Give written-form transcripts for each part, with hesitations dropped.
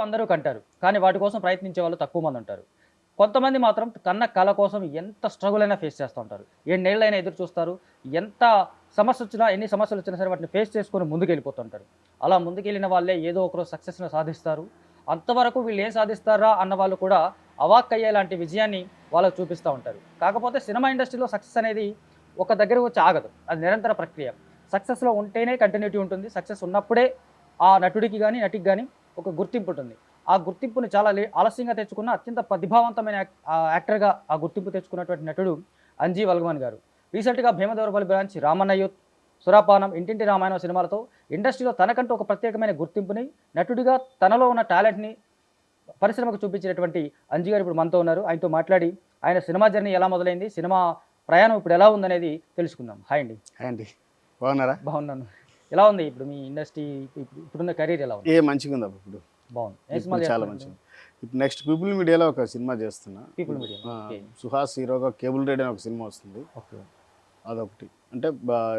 అందరూ కంటారు. కానీ వాటి కోసం ప్రయత్నించే వాళ్ళు తక్కువ మంది ఉంటారు. కొంతమంది మాత్రం కన్న కల కోసం ఎంత స్ట్రగుల్ అయినా ఫేస్ చేస్తూ ఉంటారు. ఎన్నేళ్ళైనా ఎదురు చూస్తారు. ఎంత సమస్యొచ్చినా, ఎన్ని సమస్యలొచ్చినా సరే వాటిని ఫేస్ చేసుకొని ముందుకెళ్ళిపోతుంటారు. అలా ముందుకెళ్ళిన వాళ్ళే ఏదో ఒకరోజు సక్సెస్‌ని సాధిస్తారు. అంతవరకు వీళ్ళు ఏం సాధిస్తారా అన్న వాళ్ళు కూడా అవాక్కయ్యేలాంటి విజయాన్ని వాళ్ళకు చూపిస్తూ ఉంటారు. కాకపోతే సినిమా ఇండస్ట్రీలో సక్సెస్ అనేది ఒక దగ్గరకు వచ్చి ఆగదు. అది నిరంతర ప్రక్రియ. సక్సెస్‌లో ఉంటేనే కంటిన్యూటీ ఉంటుంది. సక్సెస్ ఉన్నప్పుడే ఆ నటుడికి గాని, నటికి గాని ఒక గుర్తింపు ఉంటుంది. ఆ గుర్తింపుని చాలా ఆలస్యంగా తెచ్చుకున్న అత్యంత ప్రతిభావంతమైన యాక్టర్‌గా ఆ గుర్తింపు తెచ్చుకున్నటువంటి నటుడు అంజీ వల్గవాన్ గారు. రీసెంట్‌గా భీమదేవరపల్లి బ్రాంచ్, రామన్న యూత్, సురాపానం, ఇంటింటి రామాయణం సినిమాలతో ఇండస్ట్రీలో తనకంటూ ఒక ప్రత్యేకమైన గుర్తింపుని, నటుడిగా తనలో ఉన్న టాలెంట్‌ని పరిశ్రమకు చూపించినటువంటి అంజీ గారు ఇప్పుడు మనతో ఉన్నారు. ఆయనతో మాట్లాడి ఆయన సినిమా జర్నీ ఎలా మొదలైంది, సినిమా ప్రయాణం ఇప్పుడు ఎలా ఉందనేది తెలుసుకుందాం. హాయ్ అండి. హాయ్ అండి, బాగున్నారా? బాగున్నాను. ఎలా ఉంది ఇప్పుడు మీ ఇండస్ట్రీ, ఇప్పుడున్న కెరీర్ ఎలా ఉంది? మంచిగా ఉందా ఇప్పుడు? బాగుంది. ఏ ఇప్పుడు సినిమాలు చాలా చేస్తున్నారు? మంచిగా. ఇప్పుడు నెక్స్ట్ పీపుల్ మీడియాలో ఒక సినిమా చేస్తున్నా. People media. ఓకే. సుహాస్ హీరోగా కేబుల్ రేడియో అని ఒక సినిమా వస్తుంది. ఓకే. అదొకటి. అంటే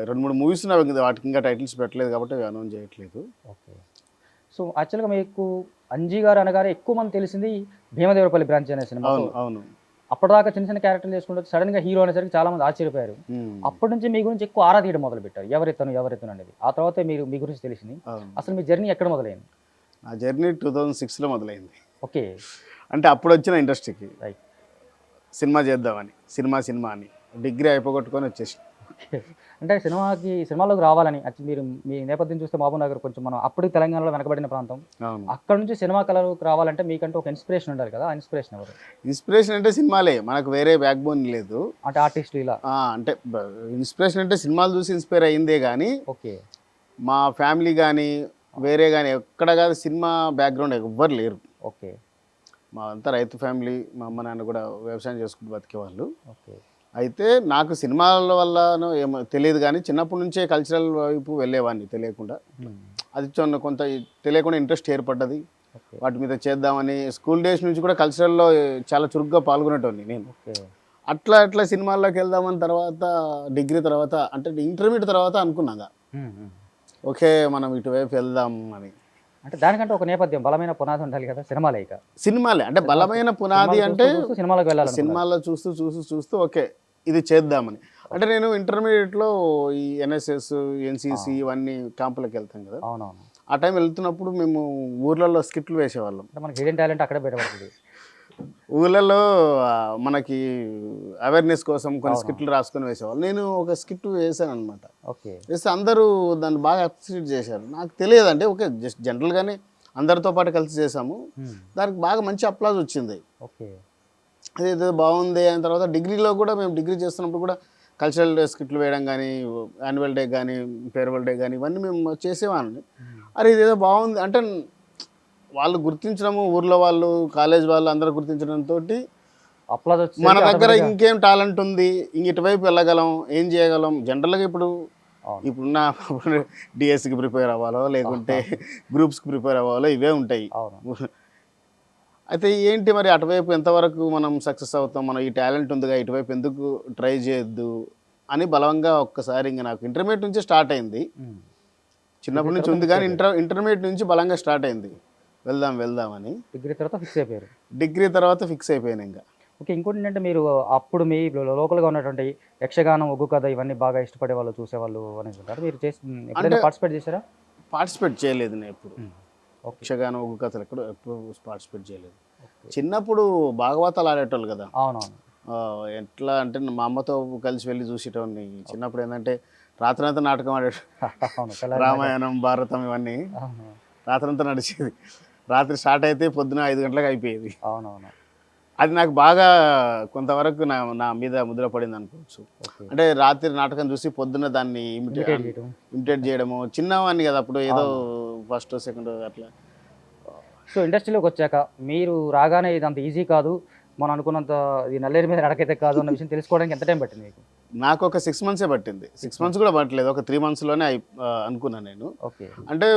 2-3 మూవీస్ వాటికి ఇంకా టైటిల్స్ పెట్టలేదు కాబట్టి అనౌన్స్ చేయట్లేదు. ఓకే. సో యాక్చువల్‌గా మీకు అంజీ గారు అనగానే ఎక్కువ మంది తెలిసింది భీమదేవరపల్లి బ్రాంచ్ అనే సినిమా. అవును అవును. అప్పటిదాకా చిన్న చిన్న క్యారెక్టర్లు చేసుకుంటూ సడన్గా హీరో అనేసరికి చాలా మంది ఆశ్చర్యపోయారు. అప్పటి నుంచి మీ గురించి ఎక్కువ ఆరా తీయడం మొదలుపెట్టారు. ఎవరెత్తను అనేది. ఆ తర్వాత మీరు మీ గురించి తెలిసింది. అవును. అసలు మీ జర్నీ ఎక్కడ మొదలైంది? నా జర్నీ 2006లో మొదలైంది. ఓకే. అంటే అప్పుడు వచ్చిన ఇండస్ట్రీకి రైట్. సినిమా చేద్దామని, సినిమా అని డిగ్రీ అయిపోగొట్టుకొని వచ్చేసి. అంటే సినిమాలోకి రావాలని మీరు మీ నేపథ్యం చూస్తే మహబూబ్ నగర్ కొంచెం మనం అప్పుడు తెలంగాణలో వెనకబడిన ప్రాంతం. అవును. అక్కడ నుంచి సినిమా కళలోకి రావాలంటే మీకంటూ ఒక ఇన్స్పిరేషన్ ఉండాలి కదా. ఆ ఇన్స్పిరేషన్ ఎవరు? ఇన్స్పిరేషన్ అంటే సినిమాలే, మనకు వేరే బ్యాక్ బోన్ లేదు. అంటే ఆర్టిస్టులు ఇలా. అంటే ఇన్స్పిరేషన్ అంటే సినిమాలు చూసి ఇన్స్పైర్ అయ్యిందే కానీ ఓకే. మా ఫ్యామిలీ కానీ వేరే కానీ ఎక్కడ కాదు సినిమా బ్యాక్గ్రౌండ్ ఎవ్వరు లేరు. ఓకే. మా అంతా రైతు ఫ్యామిలీ. మా అమ్మ నాన్న కూడా వ్యవసాయం చేసుకుంటూ బతికేవాళ్ళు. ఓకే. అయితే నాకు సినిమాల వల్లనో ఏమో తెలియదు కానీ చిన్నప్పటి నుంచే కల్చరల్ వైపు వెళ్ళేవాడిని తెలియకుండా. అది కొంత తెలియకుండా ఇంట్రెస్ట్ ఏర్పడ్డది. ఓకే. వాటి మీద చేద్దామని స్కూల్ డేస్ నుంచి కూడా కల్చరల్లో చాలా చురుగ్గా పాల్గొనేటోని నేను. ఓకే. అట్లా సినిమాల్లోకి వెళ్దామని తర్వాత డిగ్రీ తర్వాత అంటే ఇంటర్మీడియట్ తర్వాత అనుకున్నాగా ఓకే మనం ఇటువైపు వెళ్దాం అని. అంటే దానికంటే ఒక నేపథ్యం, బలమైన పునాది ఉండాలి కదా. సినిమాలే అంటే బలమైన పునాది అంటే సినిమాలోకి వెళ్ళాలి. సినిమాల్లో చూస్తూ ఓకే ఇది చేద్దామని. అంటే నేను ఇంటర్మీడియట్లో ఈ ఎన్ఎస్ఎస్, ఎన్సిసి ఇవన్నీ క్యాంపులకు వెళ్తాం కదా. అవునవును. ఆ టైం వెళ్తున్నప్పుడు మేము ఊర్లలో స్కిట్లు వేసేవాళ్ళం. అంటే మనకి హిడెన్ టాలెంట్ అక్కడే బయటపడుతుంది. ఊళ్ళల్లో మనకి అవేర్నెస్ కోసం కొన్ని స్కిట్లు రాసుకొని వేసేవాళ్ళు. నేను ఒక స్కిట్ వేసాను అనమాట. ఓకే. వేస్తే అందరూ దాన్ని బాగా అప్రిషియేట్ చేశారు. నాకు తెలియదంటే ఓకే జస్ట్ జనరల్గానే అందరితో పాటు కలిసి చేసాము. దానికి బాగా మంచి అప్లాజ్ వచ్చింది. ఓకే. అదేదో బాగుంది. అయిన తర్వాత డిగ్రీలో కూడా మేము డిగ్రీ చేస్తున్నప్పుడు కూడా కల్చరల్ స్కిట్లు వేయడం కానీ, యాన్యువల్ డే కానీ, ఫేర్వెల్ డే కానీ ఇవన్నీ మేము చేసేవాళ్ళని. అరే ఇదేదో బాగుంది అంటే వాళ్ళు గుర్తించడము, ఊర్లో వాళ్ళు, కాలేజ్ వాళ్ళు అందరూ గుర్తించడంతో అప్లాజ్ వచ్చి మన దగ్గర ఇంకేం టాలెంట్ ఉంది, ఇటువైపు వెళ్ళగలం, ఏం చేయగలం. జనరల్గా ఇప్పుడున్న డిఎస్సికి ప్రిపేర్ అవ్వాలో లేకుంటే గ్రూప్స్కి ప్రిపేర్ అవ్వాలో ఇవే ఉంటాయి. అయితే ఏంటి మరి అటువైపు ఎంతవరకు మనం సక్సెస్ అవుతాం, మనం ఈ టాలెంట్ ఉందిగా ఇటువైపు ఎందుకు ట్రై చేయొద్దు అని బలంగా ఒక్కసారి ఇంకా నాకు ఇంటర్మీడియట్ నుంచి స్టార్ట్ అయింది. చిన్నప్పటి నుంచి ఉంది కానీ ఇంటర్మీడియట్ నుంచి బలంగా స్టార్ట్ అయింది వెళ్దామని. డిగ్రీ తర్వాత ఫిక్స్ అయిపోయాను ఇంకా. ఓకే. ఇంకోటి ఏంటంటే మీరు అప్పుడు మీ లోకల్గా ఉన్నటువంటి యక్షగానం, ఒగ్గు కథ ఇవన్నీ బాగా ఇష్టపడే వాళ్ళు, చూసేవాళ్ళు అనేసి ఉంటారు. మీరు పార్టిసిపేట్ చేశారా? పార్టిసిపేట్ చేయలేదు నేను ఎప్పుడు. యక్షగానం, ఒగ్గు కథలు ఎప్పుడు పార్టిసిపేట్ చేయలేదు. చిన్నప్పుడు భాగవతాలు ఆడేటోళ్ళు కదా. అవునవును. ఎట్లా అంటే మా అమ్మతో కలిసి వెళ్ళి చూసేటోని. చిన్నప్పుడు ఏంటంటే రాత్రంతా నాటకం ఆడేటోడు. రామాయణం, భారతం ఇవన్నీ రాత్రంతా నడిచేది. రాత్రి స్టార్ట్ అయితే పొద్దున 5 గంటలకు అయిపోయేది. అవునవును. అది నాకు బాగా కొంతవరకు నా మీద ముద్ర పడింది అనుకోవచ్చు. అంటే రాత్రి నాటకం చూసి పొద్దున్న దాన్ని ఇమిటేట్ చేయడము. చిన్నవాడిని కదా అప్పుడు, ఏదో ఫస్ట్ సెకండ్ అట్లా. సో ఇండస్ట్రీలోకి వచ్చాక మీరు రాగానే ఇది అంత ఈజీ కాదు, మనం అనుకున్నంత ఇది నల్లేరు మీద నడకైతే కాదు అన్న విషయం తెలుసుకోవడానికి ఎంత టైం పట్టింది మీకు? నాకు ఒక 6 months పట్టింది. 6 months కూడా పట్టలేదు, ఒక 3 monthsలోనే అనుకున్నాను నేను. ఓకే. అంటే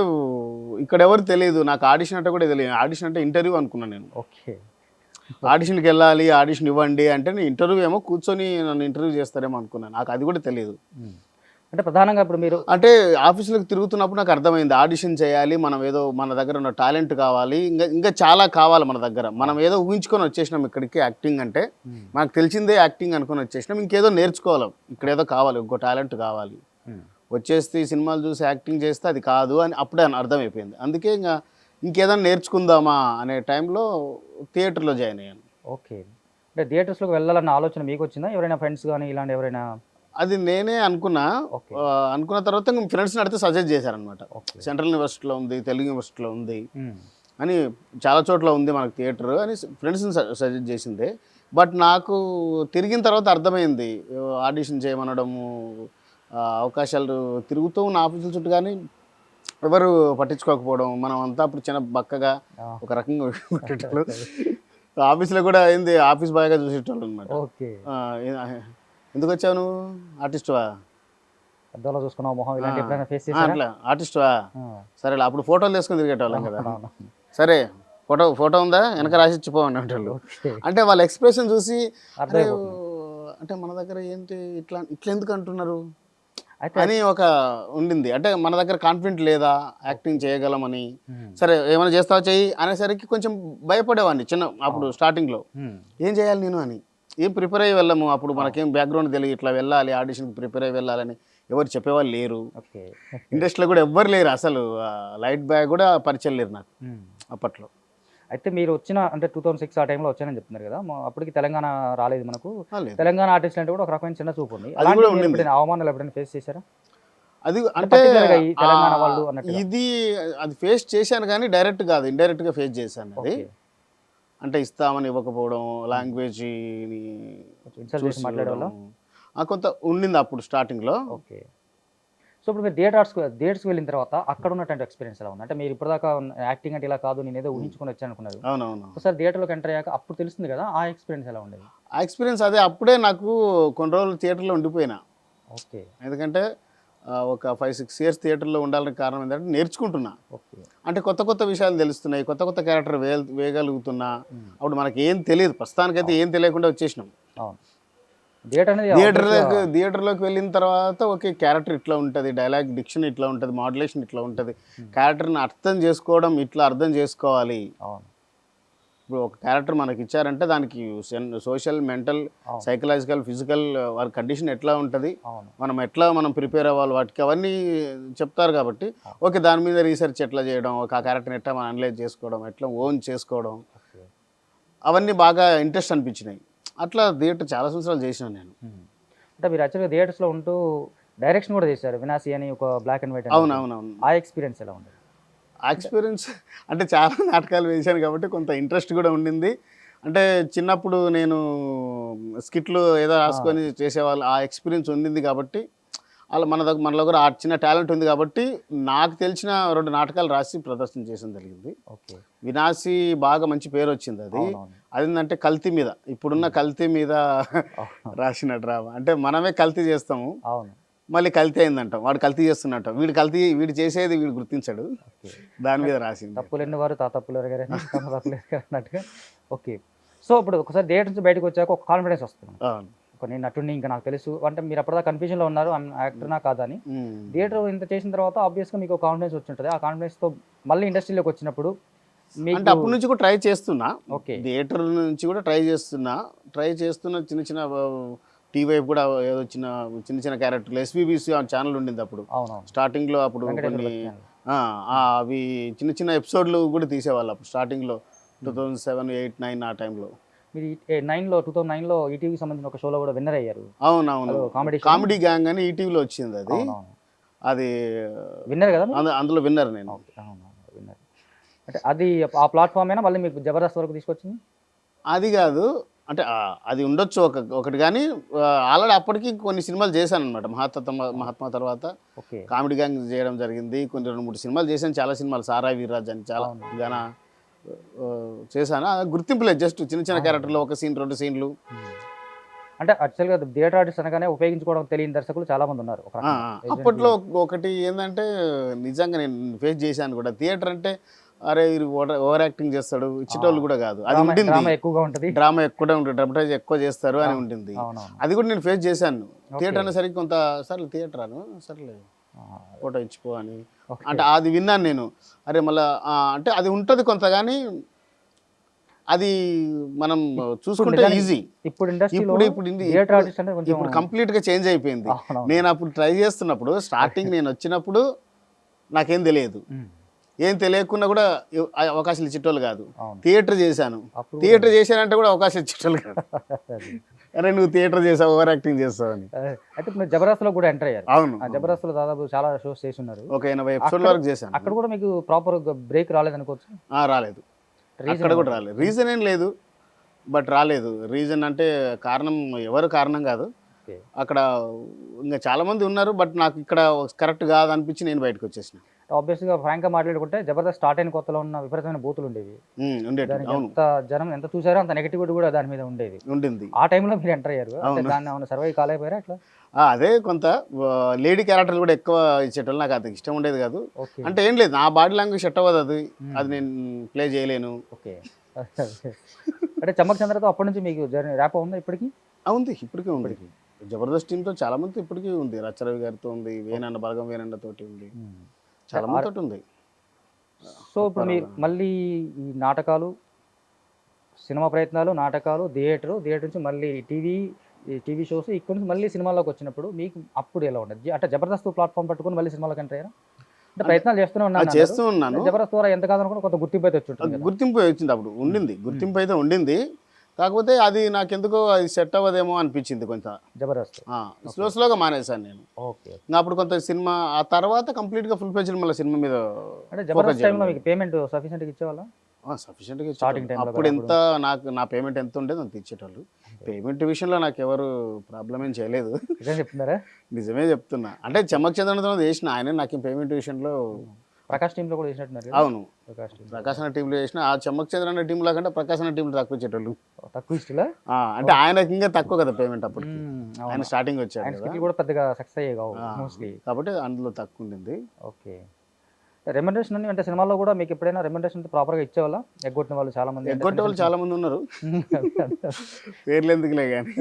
ఇక్కడ ఎవరు తెలియదు నాకు. ఆడిషన్ అంటే కూడా తెలియదు. ఆడిషన్ అంటే ఇంటర్వ్యూ అనుకున్నాను నేను. ఓకే. ఆడిషన్కి వెళ్ళాలి, ఆడిషన్ ఇవ్వండి అంటే నేను ఇంటర్వ్యూ ఏమో కూర్చొని నన్ను ఇంటర్వ్యూ చేస్తారేమో అనుకున్నాను. నాకు అది కూడా తెలియదు. అంటే ప్రధానంగా ఇప్పుడు మీరు అంటే ఆఫీసులకు తిరుగుతున్నప్పుడు నాకు అర్థమైంది ఆడిషన్ చేయాలి, మనం ఏదో మన దగ్గర ఉన్న టాలెంట్ కావాలి, ఇంకా ఇంకా చాలా కావాలి మన దగ్గర. మనం ఏదో ఊహించుకొని వచ్చేసినాం ఇక్కడికి యాక్టింగ్ అంటే, మనకు తెలిసిందే యాక్టింగ్ అనుకొని వచ్చేసినాం, ఇంకేదో నేర్చుకోవాలి, ఇక్కడ ఏదో కావాలి, ఇంకో టాలెంట్ కావాలి. వచ్చేస్తే సినిమాలు చూసి యాక్టింగ్ చేస్తే అది కాదు అని అప్పుడే అర్థమైపోయింది. అందుకే ఇంకా ఇంకేదైనా నేర్చుకుందామా అనే టైంలో థియేటర్లో జాయిన్ అయ్యాను. ఓకే. అంటే థియేటర్స్లోకి వెళ్ళాలన్న ఆలోచన మీకు వచ్చిందా? ఎవరైనా ఫ్రెండ్స్ కానీ ఇలాంటి ఎవరైనా? అది నేనే అనుకున్నా. ఓకే. అనుకున్న తర్వాత ఫ్రెండ్స్ని అడిగితే సజెస్ట్ చేశారనమాట. సెంట్రల్ యూనివర్సిటీలో ఉంది, తెలుగు యూనివర్సిటీలో ఉంది అని, చాలా చోట్ల ఉంది మనకు థియేటర్ అని ఫ్రెండ్స్ని సజెస్ట్ చేసిందే. బట్ నాకు తిరిగిన తర్వాత అర్థమైంది, ఆడిషన్ చేయమనడము, అవకాశాలు తిరుగుతూ ఉన్న ఆఫీసుల చుట్టూ కానీ ఎవరు పట్టించుకోకపోవడం, మనం అంతా అప్పుడు చిన్న బక్కగా ఒక రకంగా పెట్టేటోళ్ళు, ఆఫీస్లో కూడా ఏంది ఆఫీస్ బాయ్గా చూసేటోళ్ళు అనమాట. ఓకే. ఎందుకు వచ్చావు నువ్వు, ఆర్టిస్టువా, అద్దంలో చూసుకున్నావు మొహం, ఇలాంటి ఎప్పుడైనా ఫేస్ చేశారా? అట్లా ఆర్టిస్టువా, సరే అప్పుడు ఫోటోలు తీసుకొని తిరిగేటోళ్ళం కదా, సరే ఫోటో ఉందా వెనక రాసిచ్చిపోవని అంటారు. అంటే వాళ్ళ ఎక్స్ప్రెషన్ చూసి అంటే మన దగ్గర ఏంటి ఇట్లా ఎందుకు అంటున్నారు అని ఒక ఉండింది. అంటే మన దగ్గర కాన్ఫిడెంట్ లేదా యాక్టింగ్ చేయగలమని. సరే ఏమైనా చేస్తావా చెయ్యి అనేసరికి కొంచెం భయపడేవాడిని చిన్న అప్పుడు స్టార్టింగ్లో, ఏం చేయాలి నేను అని. ఏం ప్రిపేర్ అయ్యి వెళ్ళము, అప్పుడు మనకేం బ్యాక్గ్రౌండ్ తెలియదు, ఇట్లా వెళ్ళాలి ఆడిషన్కి ప్రిపేర్ అయ్యి వెళ్ళాలని ఎవరు చెప్పేవాళ్ళు లేరు. ఇండస్ట్రీలో కూడా ఎవ్వరు లేరు, అసలు లైట్ బ్యాగ్ కూడా పరిచయం లేరు నాకు అప్పట్లో. అయితే మీరు వచ్చిన అంటే 2006 ఆ టైంలో వచ్చానని చెప్తున్నారు కదా, అప్పటికి తెలంగాణ రాలేదు మనకు. తెలంగాణ ఆర్టిస్ట్ అంటే కూడా ఒక రకమైన చిన్న చూపు ఉంది. అవమానాలు ఎప్పుడైనా ఫేస్ చేశారా? అది అంటే తెలంగాణ వాళ్ళు అన్నట్టు ఇది అది ఫేస్ చేశాను కానీ డైరెక్ట్ కాదు, ఇండైరెక్ట్గా ఫేస్ చేశాను. అది అంటే ఇస్తామని ఇవ్వకపోవడం, లాంగ్వేజ్ మాట్లాడే కొంత ఉండింది అప్పుడు స్టార్టింగ్లో. ఓకే. సో ఇప్పుడు మీరు థియేటర్స్కి వెళ్ళిన తర్వాత అక్కడ ఉన్నటువంటి ఎక్స్పీరియన్స్ ఎలా ఉంది? అంటే మీరు ఇప్పటిదాకా యాక్టింగ్ అంటే ఇలా కాదు, నేను ఏదో ఊహించుకొని వచ్చాను అనుకున్నారు. అవునవును. ఒకసారి థియేటర్లోకి ఎంటర్ అయ్యాక అప్పుడు తెలుస్తుంది కదా, ఆ ఎక్స్పీరియన్స్ ఎలా ఉండేది? ఆ ఎక్స్పీరియన్స్ అదే, అప్పుడే నాకు కొన్ని రోజులు థియేటర్లో ఉండిపోయినా. ఓకే. ఎందుకంటే ఒక 5-6 ఇయర్స్ థియేటర్లో ఉండాలని కారణం ఏంటంటే నేర్చుకుంటున్నా. ఓకే. అంటే కొత్త విషయాలు తెలుస్తున్నాయి, కొత్త క్యారెక్టర్ వేయగలుగుతున్నా. అప్పుడు మనకి ఏం తెలియదు, ప్రస్తుతానికైతే ఏం తెలియకుండా వచ్చేసినాం. అవును. థియేటర్లోకి వెళ్ళిన తర్వాత ఓకే క్యారెక్టర్ ఇట్లా ఉంటుంది, డైలాగ్ డిక్షన్ ఇట్లా ఉంటుంది, మాడ్యులేషన్ ఇట్లా ఉంటుంది, క్యారెక్టర్ని అర్థం చేసుకోవడం ఇట్లా అర్థం చేసుకోవాలి. ఇప్పుడు ఒక క్యారెక్టర్ మనకి ఇచ్చారంటే దానికి సోషల్, మెంటల్, సైకలాజికల్, ఫిజికల్ వారి కండిషన్ ఎట్లా ఉంటుంది, మనం ప్రిపేర్ అవ్వాలి వాటికి, అవన్నీ చెప్తారు. కాబట్టి ఓకే దాని మీద రీసెర్చ్ ఎట్లా చేయడం, ఒక ఆ క్యారెక్టర్ని ఎట్లా మనం అనలైజ్ చేసుకోవడం, ఎట్లా ఓన్ చేసుకోవడం, అవన్నీ బాగా ఇంట్రెస్ట్ అనిపించినాయి. అట్లా థియేటర్ చాలా సంవత్సరాలు చేసినాను నేను. అంటే మీరు యాక్చువల్గా థియేటర్స్లో ఉంటూ డైరెక్షన్ కూడా చేశారు, వినాసి అని ఒక బ్లాక్ అండ్ వైట్. అవునవునవును. ఆ ఎక్స్పీరియన్స్ ఎలా ఉండేది? ఆ ఎక్స్పీరియన్స్ అంటే చాలా నాటకాలు వేశాను కాబట్టి కొంత ఇంట్రెస్ట్ కూడా ఉండింది. అంటే చిన్నప్పుడు నేను స్కిట్లు ఏదో రాసుకొని చేసేవాళ్ళు, ఆ ఎక్స్పీరియన్స్ ఉండింది కాబట్టి అలా మన దగ్గర ఆ చిన్న టాలెంట్ ఉంది కాబట్టి నాకు తెలిసిన 2 నాటకాలు రాసి ప్రదర్శన చేసిన జరిగింది. ఓకే. వినాసి బాగా మంచి పేరు వచ్చింది. అదేంటంటే కల్తీ మీద, ఇప్పుడున్న కల్తీ మీద రాసిన డ్రామా. అంటే మనమే కల్తీ చేస్తాము, మళ్ళీ కల్తీ అయిందంటాం, వాడు కల్తీ చేస్తున్నట్టు, వీడు చేసేది వీడు గుర్తించాడు, దాని మీద రాసింది. తప్పులేని వారు తప్పులు అన్నట్టుగా. ఓకే. సో ఇప్పుడు ఒకసారి థియేటర్ నుంచి బయటకు వచ్చాక ఒక కాన్ఫిడెన్స్ వస్తుంది, నేను నటుడిని ఇంకా నాకు తెలుసు అంటే. మీరు అప్పటిదాకా కన్ఫ్యూజన్లో ఉన్నారు, యాక్టర్నా కాదని. థియేటర్ ఇంత చేసిన తర్వాత ఆబ్వియస్గా మీకు కాన్ఫిడెన్స్ వచ్చి ఉంటుంది. ఆ కాన్ఫిడెన్స్తో మళ్ళీ ఇండస్ట్రీలోకి వచ్చినప్పుడు అంటే అప్పటి నుంచి కూడా ట్రై చేస్తున్నా. ఓకే. థియేటర్ నుంచి కూడా ట్రై చేస్తున్నా చిన్న టీవీ కూడా ఏదో చిన్న క్యారెక్టర్లు, ఎస్బీబీసీ ఛానల్ ఉండింది అప్పుడు స్టార్టింగ్లో. అప్పుడు కొన్ని అవి చిన్న ఎపిసోడ్లు కూడా తీసేవాళ్ళు అప్పుడు స్టార్టింగ్లో 2007, 8, 9 ఆ టైంలో. మీరు 2009లో ఈటీవీకి సంబంధించిన ఒక షోలో కూడా విన్నర్ అయ్యారు. అవునవును, కామెడీ గ్యాంగ్ అని ఈటీవీలో వచ్చింది. అది విన్నర్ కదా, అందులో విన్నర్ నేను. విన్నర్ అంటే అది ఆ ప్లాట్ఫామ్ అయినా మళ్ళీ మీకు జబర్దస్త్ వరకు తీసుకొచ్చింది? అది కాదు, అంటే అది ఉండొచ్చు ఒకటి కానీ ఆల్రెడీ అప్పటికి కొన్ని సినిమాలు చేశాను అనమాట. మహాత్మా తర్వాత కామెడీ గ్యాంగ్ చేయడం జరిగింది. కొన్ని 2-3 సినిమాలు చేశాను, చాలా సినిమాలు, సారా వీర్రాజ్ అని చాలా గాన చేశాను. గుర్తింపు లేదు, జస్ట్ చిన్న క్యారెక్టర్లో 1 సీన్ 2 సీన్లు. అంటే యాక్చువల్గా థియేటర్ ఆర్టిస్ట్ అనగానే ఉపయోగించుకోవడం తెలియని దర్శకులు చాలా మంది ఉన్నారు. అప్పట్లో ఒకటి ఏంటంటే నిజంగా నేను ఫేస్ చేశాను కూడా, థియేటర్ అంటే అరే ఇది ఓవర్ యాక్టింగ్ చేస్తాడు ఇచ్చేటోళ్ళు కూడా కాదు. అది ఉంటుంది, డ్రామా ఎక్కువగా ఉంటుంది. డ్రామా ఎక్కువ ఉంటుంది, డ్రమటైజ్ ఎక్కువ చేస్తారు అని ఉంటుంది. అవునవును. అది కూడా నేను ఫేస్ చేశాను. థియేటర్ అనేసరికి కొంత సర్లే థియేటర్ అను సర్లే ఫోటో ఇచ్చిపో అని అంటే అది విన్నాను నేను. అరే మళ్ళా అంటే అది ఉంటుంది కొంత, కానీ అది మనం చూసుకుంటే ఈజీ. ఇప్పుడు ఇప్పుడు కంప్లీట్ గా చేంజ్ అయిపోయింది. నేను అప్పుడు ట్రై చేస్తున్నప్పుడు స్టార్టింగ్ నేను వచ్చినప్పుడు నాకేం తెలియదు, ఏం తెలియకుండా కూడా అవకాశాలు ఇచ్చేటోళ్ళు కాదు. థియేటర్ చేశాను, థియేటర్ చేశానంటే కూడా అవకాశం ఇచ్చేటోళ్ళు కాదు. అరే నువ్వు థియేటర్ చేసావు, ఓవర్ యాక్టింగ్ చేస్తావు అని. అయితే మీరు జబర్దస్త్ లో కూడా ఎంటర్ అయ్యారు. అవును, జబర్దస్త్ లో దాదాపు చాలా షోస్ చేసి ఉన్నారు. ఒక 80 ఎపిసోడ్ వరకు చేశాను. అక్కడ కూడా మీకు ప్రాపర్ బ్రేక్ రాలేదు అనుకోవచ్చు. రాలేదు, అక్కడ కూడా రాలేదు. రీజన్ ఏం లేదు, బట్ రాలేదు. రీజన్ అంటే కారణం ఎవరు కారణం కాదు. అక్కడ ఇంకా చాలా మంది ఉన్నారు, బట్ నాకు ఇక్కడ కరెక్ట్ కాదు అనిపించి నేను బయటకు వచ్చేసిన. ఆబ్వియస్గా ఫ్రాంక్గా మాట్లాడుకుంటే జబర్దస్త్ స్టార్ట్ అయిన కొత్తలో ఉన్న విపరీతమైన బూతులు ఉండేవి. ఎంత జనం ఎంత చూసారో అంత నెగిటివిటీ కూడా దాని మీద ఉండేది. ఆ టైంలో మీరు ఎంటర్ అయ్యారు, దాన్ని ఏమైనా సర్వైవ్ కాలేకపోయారా అట్లా? అదే కొంత లేడీ క్యారెక్టర్లు కూడా ఎక్కువ ఇచ్చేటోళ్ళు, నాకు అది ఇష్టం ఉండేది కాదు. అంటే ఏం లేదు, నా బాడీ లాంగ్వేజ్ సెట్ అవ్వదు, అది నేను ప్లే చేయలేను. ఓకే. అంటే చమ్మక్ చంద్రతో అప్పటి నుంచి మీకు జర్నీ ర్యాప్ ఉందా ఇప్పటికి? ఉంది, ఇప్పటికీ ఉంది. జబర్దస్త్ టీంతో చాలా మంది ఇప్పటికీ ఉంది. రచ్చరవి గారితో ఉంది, వేణన్న బలగం వేణన్న తోటి ఉంది, చాలా మంది ఉంది. సో ఇప్పుడు మీరు మళ్ళీ ఈ నాటకాలు, సినిమా ప్రయత్నాలు, నాటకాలు, థియేటర్ నుంచి మళ్ళీ టీవీ షోస్, ఇక్కడ నుంచి మళ్ళీ సినిమాలోకి వచ్చినప్పుడు మీకు అప్పుడు ఎలా ఉండదు? అంటే జబర్దస్త్ ప్లాట్ఫామ్ పట్టుకుని మళ్ళీ సినిమాలోకి ఎంటర్ అయ్యారా? అంటే ప్రయత్నాలు చేస్తూనే ఉన్నాను. జబర్దస్త్ ద్వారా ఎంత కాదనుకున్నా కొంత గుర్తింపు అయితే వచ్చింది. గుర్తింపు వచ్చింది, అప్పుడు ఉండింది, గుర్తింపు అయితే ఉండింది. కాకపోతే అది నాకెందుకో అది సెట్ అవ్వదేమో అనిపించింది కొంచెం. జబర్దస్త్ స్లోగా మానేశాను నేను. ఓకే. అప్పుడు కొంత సినిమా, ఆ తర్వాత కంప్లీట్గా ఫుల్ ఫ్లెడ్జ్డ్ మళ్ళీ సినిమా మీద. అంటే జబర్దస్త్ టైంలో మీకు పేమెంట్ సఫిషియెంట్గా ఇచ్చేవాళ్ళ? సఫిషియెంట్గా స్టార్టింగ్ టైం. అప్పుడు ఎంత నా పేమెంట్ ఎంత ఉండేది అంత ఇచ్చేటోళ్ళు. పేమెంట్ విషయంలో నాకు ఎవరు ప్రాబ్లం ఏం చేయలేదు. చెప్తున్నారా? నిజమే చెప్తున్నా. అంటే చమ్మక్ చంద్రతో చేసిన ఆయన నాకు పేమెంట్ విషయంలో. ప్రకాష్ టీంలో కూడా చేసినట్టున్నారు. అవును, ప్రకాశ్ అన్న టీంలో చేసిన. ఆ చమ్మక్ చంద్ర అన్న టీంలో కంటే ప్రకాశ్ అన్న టీంలో తక్కువ ఇచ్చేటోళ్ళు. తక్కువ ఇష్టలా? అంటే ఆయనకి ఇంకా తక్కువ కదా పేమెంట్ అప్పుడు, ఆయన స్టార్టింగ్ వచ్చాడు కూడా పెద్దగా సక్సెస్ అయ్యే కావు మోస్ట్లీ, కాబట్టి అందులో తక్కువ ఉండింది. ఓకే. రెమ్యునరేషన్ అని అంటే సినిమాలో కూడా మీకు ఎప్పుడైనా రెమ్యునరేషన్ ప్రాపర్గా ఇచ్చేవాళ్ళ? ఎగ్గొట్టిన వాళ్ళు చాలా మంది, ఎగ్గొట్టే వాళ్ళు చాలా మంది ఉన్నారు, పేర్లు ఎందుకులే కానీ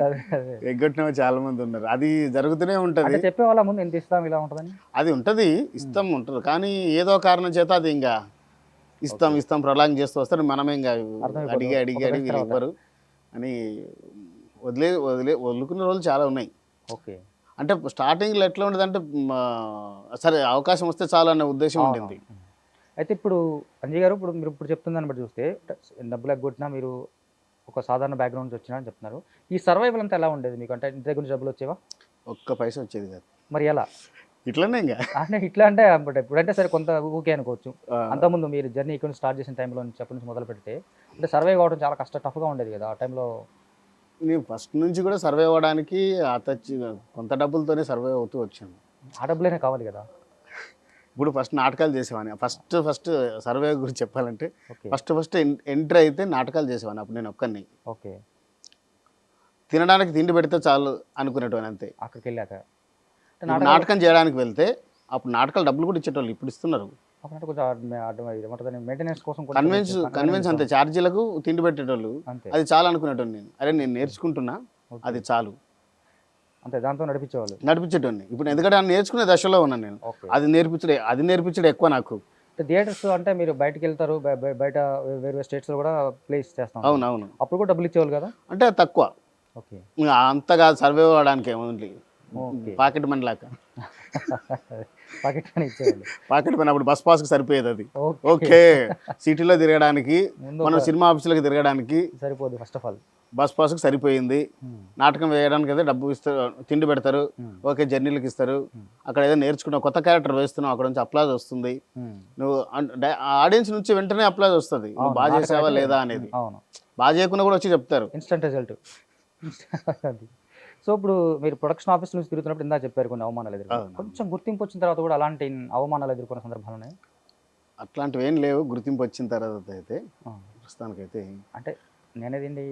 ఎగ్గొట్టిన వాళ్ళు చాలా మంది ఉన్నారు. అది జరుగుతూనే ఉంటుంది. చెప్పేవాళ్ళ ముందు ఎంత ఇస్తాం ఇలా ఉంటుందని? అది ఉంటుంది, ఇస్తాం ఉంటుంది, కానీ ఏదో కారణం చేత అది ఇంకా ఇస్తాం ప్రొలాంగ్ చేస్తూ వస్తారు. మనమే ఇంకా అడిగి ఇవ్వరు అని వదులుకున్న రోజులు చాలా ఉన్నాయి. ఓకే. అంటే స్టార్టింగ్లో ఎట్లా ఉండదు అంటే, సరే అవకాశం వస్తే చాలు అనే ఉద్దేశం ఉంటుంది. అయితే ఇప్పుడు అంజయ్ గారు, ఇప్పుడు మీరు చెప్తుందని బట్టి చూస్తే డబ్బులు ఎగ్గొట్టినా మీరు ఒక సాధారణ బ్యాక్గ్రౌండ్ నుంచి వచ్చినా అని చెప్తున్నారు. ఈ సర్వైవల్ అంతా ఎలా ఉండేది మీకు? అంటే ఇంటి దగ్గర నుంచి డబ్బులు వచ్చేవా? ఒక్క పైసా వచ్చేది కాదు. మరి ఎలా? ఇట్లానే ఇంకా అంటే ఇట్లా అంటే ఇప్పుడంటే సరే కొంత ఊకే అనుకోవచ్చు. అంతకుముందు మీరు జర్నీ ఇక్కడ స్టార్ట్ చేసిన టైంలో నుంచి అప్పటి నుంచి మొదలు పెడితే అంటే సర్వైవ్ అవ్వడం చాలా టఫ్గా ఉండేది కదా ఆ టైంలో? నేను ఫస్ట్ నుంచి కూడా సర్వే అవ్వడానికి కొంత డబ్బులతోనే సర్వే అవుతూ వచ్చాను. ఆ డబ్బులైనా కావాలి కదా. ఇప్పుడు ఫస్ట్ నాటకాలు చేసేవాడిని. ఫస్ట్ సర్వే గురించి చెప్పాలంటే ఫస్ట్ ఎంట్రీ అయితే నాటకాలు చేసేవాడిని. అప్పుడు నేను ఒక్కడిని. ఓకే. తినడానికి తిండి పెడితే చాలు అనుకునేటోని అంతే. అక్కడికి వెళ్ళాక నాటకం చేయడానికి వెళ్తే అప్పుడు నాటకాలు డబ్బులు కూడా ఇచ్చేటోళ్ళు, ఇప్పుడు ఇస్తున్నారు. కన్వెన్స్ అంతే, ఛార్జీలకు తిండి పెట్టేటోళ్ళు. అది చాలు అనుకునేటోని నేను. అరే నేను నేర్చుకుంటున్నా, అది చాలు అంతే, దాంతో నడిపించేటోని. ఇప్పుడు ఎందుకంటే నేర్చుకునే దశలో ఉన్నాను నేను. అది నేర్పించడం ఎక్కువ నాకు. థియేటర్స్ అంటే మీరు బయటకు వెళ్తారు, బయట వేరే స్టేట్స్లో కూడా ప్లేస్ చేస్తాం. అవునవును. అప్పుడు కూడా డబ్బులు ఇచ్చేవాళ్ళు కదా? అంటే తక్కువ. ఓకే. అంతగా సర్వే అవ్వడానికి ఓన్లీ పాకెట్ మనీ లాగా. పాకెట్ మనీ ఇచ్చేవాళ్ళు. పాకెట్ మనీ అప్పుడు బస్ పాస్కి సరిపోయేది అది. ఓకే, సిటీలో తిరగడానికి, మనం సినిమా ఆఫీసులకు తిరగడానికి సరిపోదు. ఫస్ట్ ఆఫ్ ఆల్ బస్ పాస్కి సరిపోయింది. నాటకం వేయడానికి అయితే డబ్బు ఇస్తారు, తిండి పెడతారు, ఓకే జర్నీలకు ఇస్తారు. అక్కడ ఏదో నేర్చుకున్నావు, కొత్త క్యారెక్టర్ వేస్తున్నావు, అక్కడ నుంచి అప్లాజ్ వస్తుంది. నువ్వు ఆడియన్స్ నుంచి వెంటనే అప్లాజ్ వస్తుంది, నువ్వు బాగా చేసావా లేదా అనేది. బాగా చేయకుండా కూడా వచ్చి చెప్తారు, ఇన్స్టెంట్ రిజల్ట్. సో ఇప్పుడు మీరు ప్రొడక్షన్ ఆఫీస్ నుంచి తిరుగుతున్నప్పుడు ఇందా చెప్పారు కొన్ని అవమానాలు ఎదుర్కొన్నారు. కొంచెం గుర్తింపు వచ్చిన తర్వాత కూడా అలాంటి అవమానాలు ఎదుర్కొన్న సందర్భాలు ఉన్నాయి? అట్లాంటివి ఏం లేవు. గుర్తింపు వచ్చిన తర్వాత అయితే ప్రస్తుతానికైతే అంటే నేనేదండి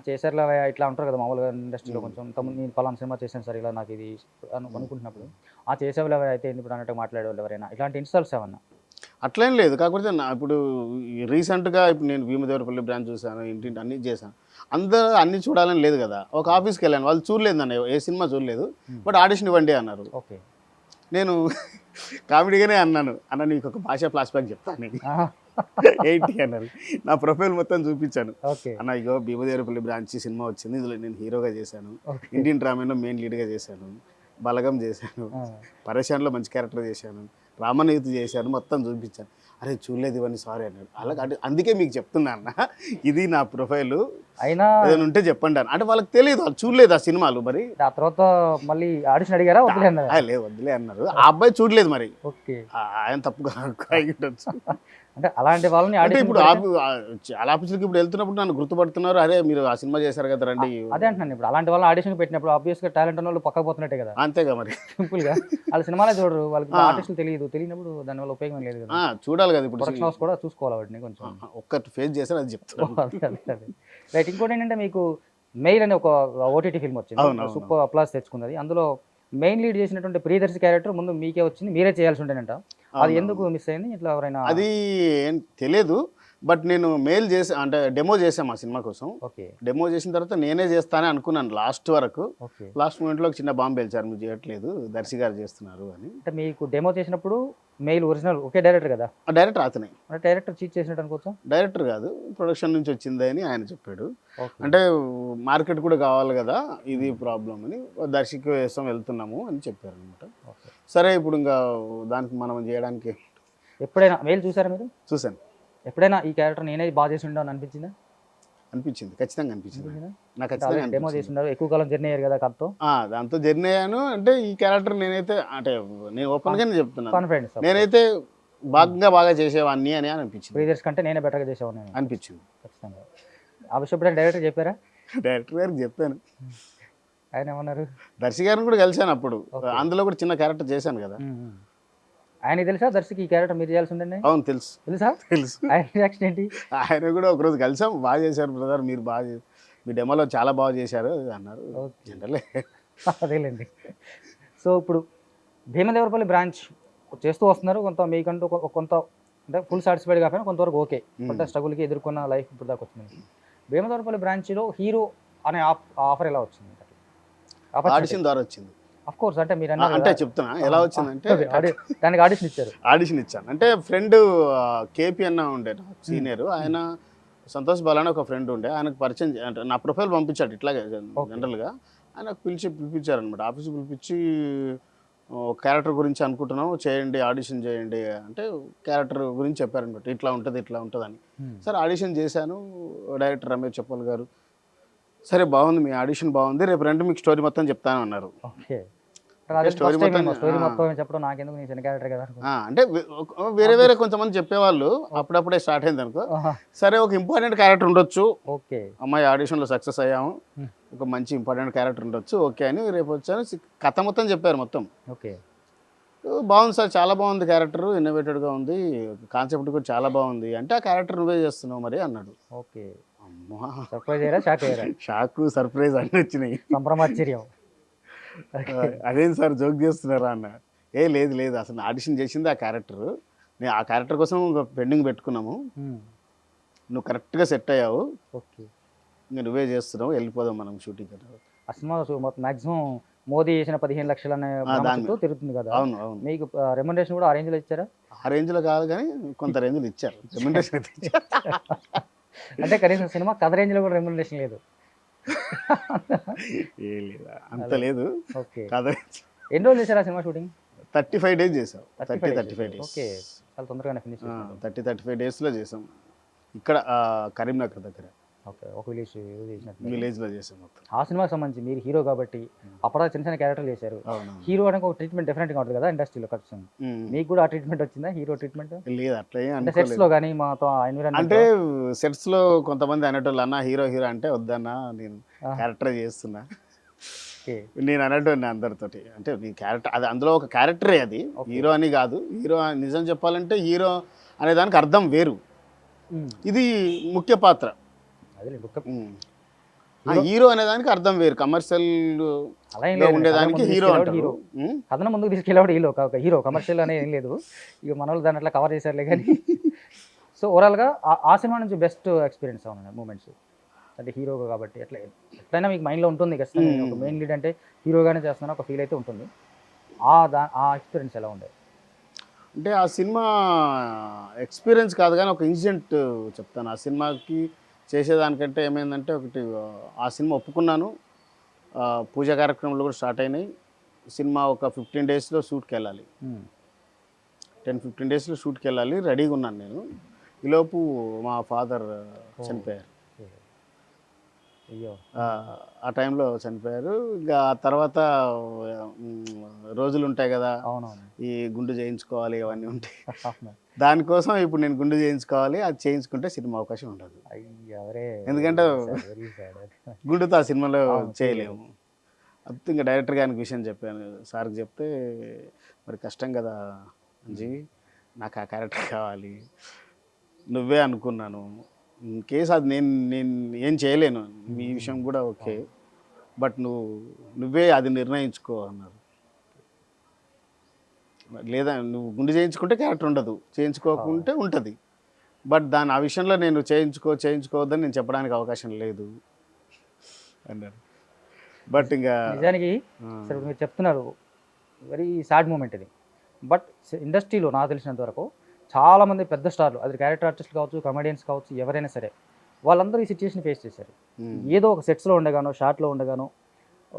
చేసారులా ఇట్లా ఉంటారు కదా మామూలుగా ఇండస్ట్రీలో, కొంచెం నేను పలానా సినిమా చేశాను సార్ ఇలా నాకు ఇది అనుకుంటున్నప్పుడు చేసేవాళ్ళు అయితే ఇప్పుడు అన్నట్టు మాట్లాడేవాళ్ళు ఎవరైనా ఇట్లాంటి ఇన్స్టాల్స్ ఏమన్నా? అట్లేం లేదు. కాకపోతే ఇప్పుడు రీసెంట్గా ఇప్పుడు నేను భీమదేవరపల్లి బ్రాంచ్ చూశాను, ఇంటింటి అన్నీ చేశాను. అందరూ అన్నీ చూడాలని లేదు కదా. ఒక ఆఫీస్కి వెళ్ళాను, వాళ్ళు చూడలేదు నన్ను, ఏ సినిమా చూడలేదు, బట్ ఆడిషన్ ఇవ్వండి అన్నారు. ఓకే. నేను కామెడీగానే అన్నాను, అన్న నీకు ఒక భాష ఫ్లాష్ బ్యాక్ చెప్తాను నేను. ఏంటి అన్నారు. నా ప్రొఫైల్ మొత్తం చూపించాను. ఓకే. అన్న ఇగో భీమదేవరపల్లి బ్రాంచ్ సినిమా వచ్చింది, ఇందులో నేను హీరోగా చేశాను, ఇండియన్ డ్రామాలో మెయిన్ లీడ్గా చేశాను, బలగం చేశాను, పరేషాన్లో మంచి క్యారెక్టర్ చేశాను, రామనీతి చేశాను, మొత్తం చూపించాను. అరే చూడలేదు ఇవన్నీ, సారీ అన్నాడు. అలాగే అంటే అందుకే మీకు చెప్తున్నా అన్న, ఇది నా ప్రొఫైల్, అయినా ఏదైనా ఉంటే చెప్పండి అన్న. అంటే వాళ్ళకి తెలియదు, వాళ్ళు చూడలేదు ఆ సినిమాలు. మరి ఆ తర్వాత మళ్ళీ ఆడిషన్ అడిగారా? వదిలే అన్నారా? లేదు వద్దులే అన్నారు. ఆ అబ్బాయి చూడలేదు మరి. ఓకే. ఆయన తప్పుగా అయి ఉండొచ్చు. అంటే అలాంటి వాళ్ళని అంటే ఆడిషన్ ఇప్పుడు చాలా ఆఫీసులకి ఇప్పుడు వెళ్తున్నప్పుడు నన్ను గుర్తుపడుతున్నారు, అరే మీరు ఆ సినిమా చేశారు కదా రండి. అదే అంటున్నాను, ఇప్పుడు అలాంటి వాళ్ళని ఆడిషన్ పెట్టినప్పుడు ఆబ్వియస్ గా టాలెంట్ ఉన్న వాళ్ళు పక్కకు పోతున్నట్టే కదా. అంతేగా మరి. సింపుల్ గా వాళ్ళ సినిమాలే చూడరు, వాళ్ళకి ఆర్టిస్టులు తెలియనప్పుడు దానివల్ల ఉపయోగం లేదు కదా. చూడాలి కదా. ఇప్పుడు ప్రొడక్షన్ హౌస్ కూడా చూసుకోవాలి వాటిని కొంచెం. ఒక్కటి ఫేస్ చేశారు, అది చెప్తాను. రైట్. ఇంకోటి ఏంటంటే మీకు మెయిల్ అనే ఒక ఓటీటీ ఫిల్మ్ వచ్చింది, సూపర్ అప్లాస్ తెచ్చుకున్నది. అందులో మెయిన్ లీడ్ చేసినటువంటి ప్రియదర్శి క్యారెక్టర్ ముందు మీకే వచ్చింది, మీరే చేయాల్సి ఉండేనంట. అది ఎందుకు మిస్ అయింది? ఇట్లా ఎవరైనా అది ఏం తెలియదు, బట్ నేను మెయిల్ చేసి అంటే డెమో చేసాం ఆ సినిమా కోసం. ఓకే. డెమో చేసిన తర్వాత నేనే చేస్తానే అనుకున్నాను లాస్ట్ వరకు. ఓకే. లాస్ట్ మూమెంట్లో ఒక చిన్న బాంబు పేల్చారు, మీరు చేయట్లేదు, దర్శి గారు చేస్తున్నారు అని. అంటే మీకు డెమో చేసినప్పుడు మెయిల్ ఒరిజినల్ ఒకే డైరెక్టర్ కదా? డైరెక్టర్ అతనే. అంటే డైరెక్టర్ చీట్ చేసినట్టు అనుకోవచ్చా? డైరెక్టర్ కాదు, ప్రొడక్షన్ నుంచి వచ్చింది అని ఆయన చెప్పాడు. ఓకే. అంటే మార్కెట్ కూడా కావాలి కదా, ఇది ప్రాబ్లం అని దర్శికి వేస్తాం వెళ్తున్నాము అని చెప్పారు అనమాట. ఓకే. సరే ఇప్పుడు ఇంకా దానికి మనం చేయడానికి. ఎప్పుడైనా మెయిల్ చూసారా మీరు? చూశాను. ఎప్పుడైనా ఈ క్యారెక్టర్ నేనే బాగా చేసి ఉండవు అనిపించిందా? అనిపించింది, ఖచ్చితంగా అనిపించింది నాకు. డెమో ఖచ్చితంగా చేసి ఉండరు, ఎక్కువ కాలం జర్నీ అయ్యారు కదా కథతో. దాంతో జర్నీ అయ్యాను. అంటే ఈ క్యారెక్టర్ నేనైతే అంటే నేను ఓపెన్గానే చెప్తున్నాను, కాన్ఫిడెన్స్ నేనైతే బాగా చేసేవాడిని అని అనిపించింది. ప్రీవియస్ కంటే నేనే బెటర్గా చేసేవాడిని అనిపించింది ఖచ్చితంగా. ఆ విషయం ఇప్పుడు డైరెక్టర్ చెప్పారా? డైరెక్టర్ గారికి చెప్పాను. ఆయన ఏమన్నారు? దర్శి గారిని కూడా కలిశాను అప్పుడు, అందులో కూడా చిన్న క్యారెక్టర్ చేశాను కదా. ఆయన తెలుసా దర్శికి ఈ క్యారెక్టర్ మీరు చేయాల్సి ఉండండి? అవును తెలుసు. తెలుసు. ఆయన రియాక్షన్ ఏంటి? ఆయన కూడా ఒకరోజు కలిసాం, బాగా చేశారు బ్రదర్, మీరు మీ డెమోలో చాలా బాగా చేశారు అన్నారు. జనరలే అదేలేండి. సో ఇప్పుడు భీమదేవరపల్లి బ్రాంచ్ చేస్తూ వస్తున్నారు, కొంత మీకంటూ కొంత అంటే ఫుల్ సాటిస్ఫైడ్ కాకపోయినా కొంతవరకు ఓకే, కొంత స్ట్రగుల్కి ఎదుర్కొన్న లైఫ్ ఇప్పుడు దాకా వచ్చింది. భీమదేవరపల్లి బ్రాంచ్లో హీరో అనే ఆఫర్ ఎలా వచ్చింది? ఆడిషన్ ద్వారా వచ్చింది. అఫ్ కోర్స్, అంటే మీరు అంటే చెప్తున్నా ఎలా వచ్చిందంటే, దానికి ఆడిషన్ ఇచ్చారు. ఆడిషన్ ఇచ్చాను అంటే ఫ్రెండ్ కేపీ అన్న ఉండే సీనియర్, ఆయన సంతోష్ బాలని ఒక ఫ్రెండ్ ఉండే, ఆయనకు పరిచయం అంటే నా ప్రొఫైల్ పంపించాడు ఇట్లాగే జనరల్గా. ఆయన పిలిపించారు అనమాట, ఆఫీస్కి పిలిపించి క్యారెక్టర్ గురించి అనుకుంటున్నాం, చేయండి ఆడిషన్ చేయండి అంటే క్యారెక్టర్ గురించి చెప్పారనమాట, ఇట్లా ఉంటుంది అని. సరే ఆడిషన్ చేశాను. డైరెక్టర్ రమేష్ చెప్పల్ గారు, సరే బాగుంది మీ ఆడిషన్ బాగుంది, రేపు రండి మీకు స్టోరీ మొత్తం చెప్తాను అన్నారు. స్టోరీ మొత్తం చెప్పడం నాకెందుకు, నీ చిన్న క్యారెక్టర్ కదా. అంటే వేరే కొంతమంది చెప్పేవాళ్ళు, అప్పుడప్పుడే స్టార్ట్ అయింది అనుకో. సరే ఒక ఇంపార్టెంట్ క్యారెక్టర్ ఉండొచ్చు, ఓకే అమ్మాయి ఆడిషన్లో సక్సెస్ అయ్యాము, ఒక మంచి ఇంపార్టెంట్ క్యారెక్టర్ ఉండొచ్చు, ఓకే అని రేపు వచ్చాను. కథ మొత్తం చెప్పారు మొత్తం. ఓకే బాగుంది సార్, చాలా బాగుంది క్యారెక్టర్, ఇన్నోవేటెడ్గా ఉంది, కాన్సెప్ట్ కూడా చాలా బాగుంది అంటే ఆ క్యారెక్టర్ నువ్వే చేస్తున్నావు మరి అన్నాడు. ఓకే. అమ్మా, సర్ప్రైజ్ అయ్యారా, షాక్ అయ్యారా? షాక్ సర్ప్రైజ్ అన్నీ వచ్చినాయి, సంభ్రమాశ్చర్యం. అదేం సార్ జోక్ చేస్తున్నారా అన్న. లేదు అసలు ఆడిషన్ చేసింది ఆ క్యారెక్టర్, నేను ఆ క్యారెక్టర్ కోసం పెండింగ్ పెట్టుకున్నాము, నువ్వు కరెక్ట్గా సెట్ అయ్యావు, ఓకే ఇంకా నువ్వే చేస్తున్నావు, వెళ్ళిపోదాం మనం షూటింగ్ అన్నారు. ఆ సినిమా మాక్సిమం మోదీ చేసిన 15 లక్షలు అనే తిరుగుతుంది కదా. అవును. మీకు రెమ్యునరేషన్ కూడా ఆ రేంజ్లో ఇచ్చారా? ఆ రేంజ్లో కాదు కానీ కొంత రేంజ్లో ఇచ్చారు రెమ్యునరేషన్. అంటే కనీసం సినిమా కథ రేంజ్లో కూడా రెమ్యునరేషన్ లేదు. అంత లేదు. ఓకే. ఎన్ని రోజులు చేశారు ఆ సినిమా షూటింగ్? 35 days చేసాం. 35 days. ఓకే, చాలా తొందరగానే ఫినిష్. 35 daysలో చేసాం ఇక్కడ కరీంనగర్ దగ్గర. ఓకే, ఒక విలేజ్లో చేసాం మొత్తం. ఆ సినిమాకి సంబంధించి మీరు హీరో కాబట్టి అప్పుడు చిన్న క్యారెక్టర్లు చేశారు. హీరో అనేది ఒక ట్రీట్మెంట్ డిఫరెంట్గా ఉంటుంది కదా ఇండస్ట్రీలో ఖచ్చితంగా. మీకు కూడా ఆ ట్రీట్మెంట్ వచ్చిందా, హీరో ట్రీట్మెంట్? లేదు అట్లా అంటే సెట్స్లో కానీ మాతో అంటే సెట్స్లో కొంతమంది అనేటోళ్ళు అన్న హీరో అంటే వద్దన్నా, నేను క్యారెక్టర్ చేస్తున్నా, నేను అనేటోని అందరితోటి. అంటే నీ క్యారెక్టర్ అది, అందులో ఒక క్యారెక్టరే అది, హీరో అని కాదు. హీరో నిజం చెప్పాలంటే హీరో అనే దానికి అర్థం వేరు, ఇది ముఖ్య పాత్ర. హీరో అనేదానికి అర్థం వేరు, కమర్షియల్ అలా ఏం లేదు, ఉండేదానికి హీరో అంటారు. హీరో ఉమ్. కథను ముందుకు తీసుకెళ్ళేవాడు హీరో కమర్షియల్ అనేది ఏం లేదు. ఇక మన వాళ్ళు దాన్ని అట్లా కవర్ చేశారులే కానీ. సో ఓవరాల్గా ఆ సినిమా నుంచి బెస్ట్ ఎక్స్పీరియన్స్ అవునండి మూమెంట్స్ అంటే హీరో కాబట్టి ఎట్లయినా మీకు మైండ్లో ఉంటుంది ఖచ్చితంగా. నేను ఒక మెయిన్ లీడ్ అంటే హీరోగానే చేస్తున్నాను ఒక ఫీల్ అయితే ఉంటుంది. ఆ ఎక్స్పీరియన్స్ ఎలా ఉండేది? అంటే ఆ సినిమా ఎక్స్పీరియన్స్ కాదు కానీ ఒక ఇన్సిడెంట్ చెప్తాను. ఆ సినిమాకి చేసేదానికంటే ఏమైందంటే ఒకటి, ఆ సినిమా ఒప్పుకున్నాను, పూజా కార్యక్రమాలు కూడా స్టార్ట్ అయినాయి. సినిమా ఒక 15 డేస్లో షూట్కి వెళ్ళాలి, 10-15 డేస్లో షూట్కి వెళ్ళాలి, రెడీగా ఉన్నాను నేను. ఈలోపు మా ఫాదర్ చనిపోయారు. అయ్యో. ఆ టైంలో చనిపోయారు. ఇంకా ఆ తర్వాత రోజులు ఉంటాయి కదా, అవునవును. ఈ గుండు చేయించుకోవాలి అవన్నీ ఉంటాయి. దానికోసం ఇప్పుడు నేను గుండు చేయించుకోవాలి, అది చేయించుకుంటే సినిమా అవకాశం ఉండదు. అయ్యవరే, ఎందుకంటే వెరీ సాడ్. గుండుతో ఆ సినిమాలో చేయలేము. అప్పుడు ఇంకా డైరెక్టర్ గారికి విషయం చెప్పాను, సార్కి చెప్తే మరి కష్టం కదా అంజీ, నాకు ఆ క్యారెక్టర్ కావాలి, నువ్వే అనుకున్నాను, ఇన్ కేస్ అది నేను ఏం చేయలేను, మీ విషయం కూడా ఓకే, బట్ నువ్వే అది నిర్ణయించుకో అన్నారు. లేదా నువ్వు గుండు చేయించుకుంటే క్యారెక్టర్ ఉండదు, చేయించుకోకుంటే ఉంటుంది, బట్ ఆ విషయంలో నేను చేయించుకోవద్దని నేను చెప్పడానికి అవకాశం లేదు అన్నారు. బట్ ఇంకా నిజానికి సరే మీరు చెప్తున్నారు, వెరీ సాడ్ మూమెంట్ ఇది. బట్ ఇండస్ట్రీలో నాకు తెలిసినంత వరకు చాలామంది పెద్ద స్టార్లు, అది క్యారెక్టర్ ఆర్టిస్టులు కావచ్చు, కమెడియన్స్ కావచ్చు, ఎవరైనా సరే వాళ్ళందరూ ఈ సిచ్యువేషన్ ఫేస్ చేశారు. ఏదో ఒక సెట్స్లో ఉండగానో, షార్ట్లో ఉండగానో,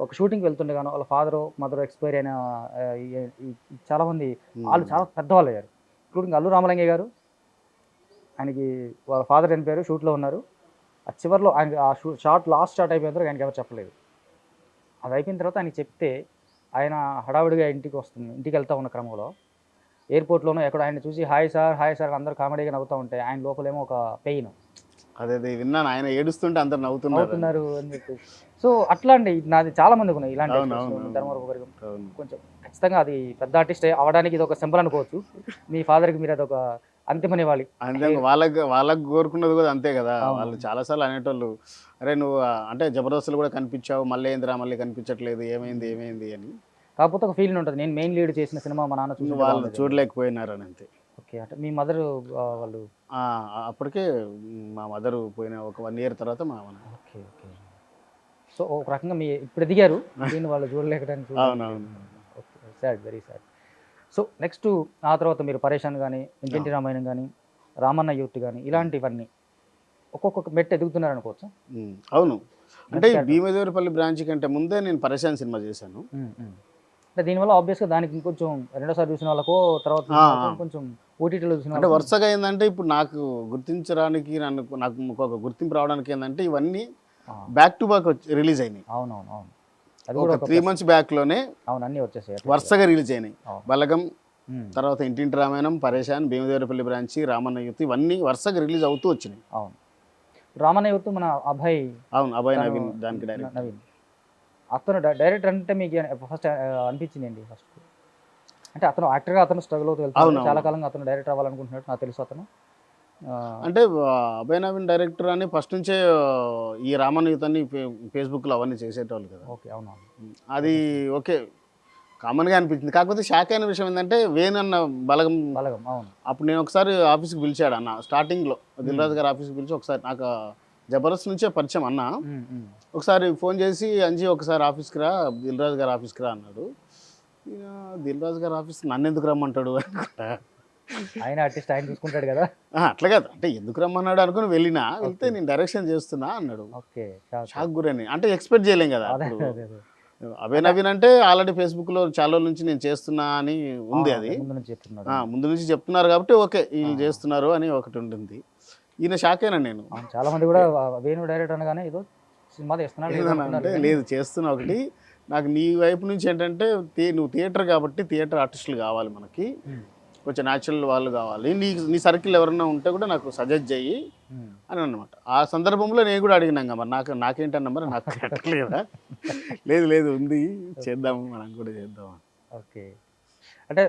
ఒక షూటింగ్కి వెళ్తుండగానో వాళ్ళ ఫాదరో మదరో ఎక్స్పైర్ అయిన చాలామంది వాళ్ళు చాలా పెద్దవాళ్ళు అయ్యారు. ఇంక్లూడింగ్ అల్లు రామలింగయ్య గారు, ఆయనకి వాళ్ళ ఫాదర్ చనిపోయారు, షూట్లో ఉన్నారు. ఆ చివరిలో ఆయన ఆ లాస్ట్ షాట్ అయిపోయిన తర్వాత ఆయనకి ఎవరు చెప్పలేదు. అది అయిపోయిన తర్వాత ఆయనకి చెప్తే ఆయన హడావుడిగా ఇంటికి వెళ్తూ ఉన్న క్రమంలో ఎయిర్పోర్ట్లోనో ఎక్కడ ఆయన చూసి హాయ్ సార్ అందరూ కామెడీగా నవ్వుతూ ఉంటే ఆయన లోపలేమో ఒక పెయిన్. అదే విన్నాను, ఆయన ఏడుస్తుంటే అందరు నవ్వుతున్నారు అని చెప్పి. సో అట్లా అండి, నాది చాలా మందికి ఉన్నాయి ఇలాంటి ధర్మవరపు వర్గం. కొంచెం ఖచ్చితంగా అది పెద్ద ఆర్టిస్ట్ అవడానికి ఇది ఒక సింబల్ అనుకోవచ్చు. మీ ఫాదర్కి మీరు అదొక అంతిమనివ్వాలి. అంతే, వాళ్ళకి కోరుకున్నది కూడా అంతే కదా. వాళ్ళు చాలాసార్లు అనేటోళ్ళు, అరే నువ్వు అంటే జబర్దస్తులు కూడా కనిపించావు, మళ్ళీ ఏందిరా మళ్ళీ కనిపించట్లేదు, ఏమైంది అని. కాకపోతే ఒక ఫీలింగ్ ఉంటుంది, నేను మెయిన్ లీడ్ చేసిన సినిమా మా నాన్న చూసి వాళ్ళు చూడలేకపోయినారు అని అంతే. ఓకే, అంటే మీ మదర్ వాళ్ళు అప్పటికే మా మదర్ పోయిన ఒక 1 year తర్వాత మా ఓకే. సో ఒక రకంగా మీ ఇప్పుడు ఎదిగారు, దీన్ని వాళ్ళు చూడలేకడానికి. అవునవును. Okay, sad, very sad. So next ఆ తర్వాత మీరు పరేషాన్ కానీ, ఇంటింటి రామాయణం కానీ, రామన్న యూత్ కానీ, ఇలాంటివన్నీ ఒక్కొక్క మెట్టు ఎదుగుతున్నారు అనుకోవచ్చు. అవును, అంటే భీమదేవరపల్లి బ్రాంచ్ కంటే ముందే నేను పరేషాన్ సినిమా చేశాను. అంటే దీనివల్ల ఆబ్వియస్గా దానికి ఇంకొంచెం రెండోసారి చూసిన వాళ్ళకో తర్వాత కొంచెం ఓటీటీలో చూసిన అంటే వరుసగా ఏంటంటే ఇప్పుడు నాకు గుర్తించడానికి నాకు ఒక గుర్తింపు రావడానికి ఏంటంటే ఇవన్నీ బ్యాక్ టు బ్యాక్ రిలీజ్ అయినాయి. అవునవును, ఒక 3 months బ్యాక్లోనే అన్నీ వచ్చేసాయి, వరుసగా రిలీజ్ అయినాయి. బలగం తర్వాత ఇంటింటి రామాయణం, పరేషాన్, భీమదేవరపల్లి బ్రాంచి, రామన్న యూత్, ఇవన్నీ వరుసగా రిలీజ్ అవుతూ వచ్చినాయి. అవును, రామన్న యూత్ మన అభయ్. అవును, అభయ్ నవీన్ దానికి డైరెక్టర్. నవీన్ అతను డైరెక్టర్ అంటే మీకు ఫస్ట్ అనిపించింది ఏంటి? ఫస్ట్ అంటే అతను యాక్టర్గా అతను స్ట్రగుల్ అవుతూ వెళ్తాను, చాలా కాలంగా అతను డైరెక్టర్ అవ్వాలనుకుంటున్నాడు నాకు తెలుసు. అతను అంటే అభయ్ నవీన్ డైరెక్టర్ అని ఫస్ట్ నుంచే ఈ రామన్న యూత్ అని ఫేస్బుక్లో అవన్నీ చేసేటోళ్ళు కదా. ఓకే, అవును, అది ఓకే కామన్గా అనిపించింది. కాకపోతే షాక్ అయిన విషయం ఏంటంటే వేణన్న బలగం, అవును, అప్పుడు నేను ఒకసారి ఆఫీస్కి పిలిచాడు అన్న, స్టార్టింగ్లో దిల్రాజు గారు ఆఫీస్కి పిలిచి ఒకసారి, నాకు జబర్దస్త్ నుంచే పరిచయం అన్న, ఒకసారి ఫోన్ చేసి అంజీ ఒకసారి ఆఫీస్కి రా, దిల్రాజు గారు ఆఫీస్కి రా అన్నాడు. దిల్రాజు గారు ఆఫీస్కి నన్ను ఎందుకు రమ్మంటాడు అనుకుంటా, ఆయన ఆర్టిస్ట్ ఆయన చూసుకుంటాడు కదా. అట్లా కాదు, అంటే ఎందుకు రమ్మన్నాడు అనుకుని వెళ్తే నేను డైరెక్షన్ చేస్తున్నా అన్నాడు. ఓకే, షాక్ గురని, అంటే ఎక్స్పెక్ట్ చేయలేం కదా. అభయ్ నవీన్ అంటే ఆల్రెడీ ఫేస్బుక్లో చాలా రోజుల నుంచి నేను చేస్తున్నా అని ఉంది, అది ముందు నుంచి చెప్తున్నారు కాబట్టి ఓకే వీళ్ళు చేస్తున్నారు అని ఒకటి ఉంటుంది. ఈయన షాక్ అయినా నేను. చాలా మంది కూడా వేణు డైరెక్టర్ అనగానే ఏదో సినిమా చేస్తున్నాడు అంటే లేదు, చేస్తున్నా ఒకటి. నాకు నీ వైపు నుంచి ఏంటంటే నువ్వు థియేటర్ కాబట్టి థియేటర్ ఆర్టిస్టులు కావాలి, మనకి కొంచెం న్యాచురల్ వాళ్ళు కావాలి, నీ సర్కిల్ ఎవరైనా ఉంటే కూడా నాకు సజెస్ట్ చెయ్యి అని అన్నమాట. ఆ సందర్భంలో నేను కూడా అడిగినాం మరి నాకేంటన్నా మరి నాకు కట్టలేదా, లేదు ఉంది, చేద్దాము మనం కూడా చేద్దాం. ఓకే, అంటే